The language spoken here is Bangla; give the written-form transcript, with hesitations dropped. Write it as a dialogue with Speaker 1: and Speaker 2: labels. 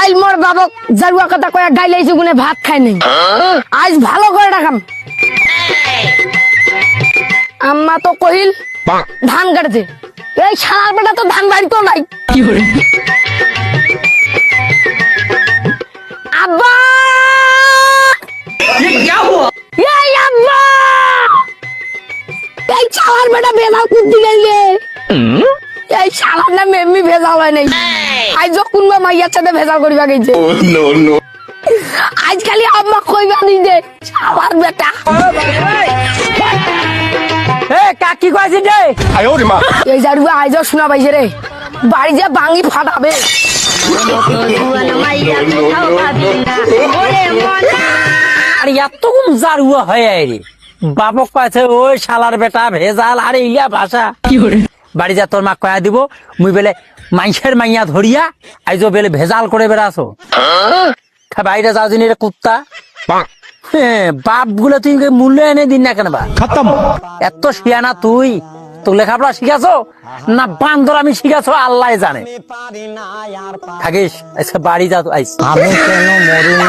Speaker 1: কাইল মোর বাবক জারুয়া কথা কয়া গাইলাইছে গুনে ভাত খাই নাই আজ ভালো করে রাখাম আম্মা তো কহিল ধান কাটছে এই শালার বেটা তো ধান বাড়িতেও নাই আব্বা এই আব্বা এই শালার বেটা বেলা কুদ্দি গেলে এই শালার নাম এমনি ভেজাল হয় নাই আজ যখন মাইয়ার সাথে ভেজাল করিবা গেছে আজ খালি আম্মা কইবা নি দে শালার বেটা
Speaker 2: কাকি কয়েছি রে
Speaker 1: এই জারুয়া আজ শোনা পাইছে রে বাড়ি যা ভাঙি ফাটাবে
Speaker 2: আর এতক্ষণ জারুয়া হয়ে রে বাপক কয়েছে ওই শালার বেটা ভেজাল আর ইলিয়া ভাষা বাড়ি যা তোর মা কয়া দিব মুই বেলে মাইসের মাইয়া ধরিয়া আইজ বেলে ভেজাল করে বেড়াছো বাইরে যাও জিনি রে কুত্তা বাপ গুলো তুই মূল্য এনে দিন না কেন বা খতম এত শিয়ানা তুই তো লেখাপড়া শিখাছো না বান্দর আমি শিখাছো আল্লাহ জানে থাকিস আজকে বাড়ি যা আইস আমি কেন মরি না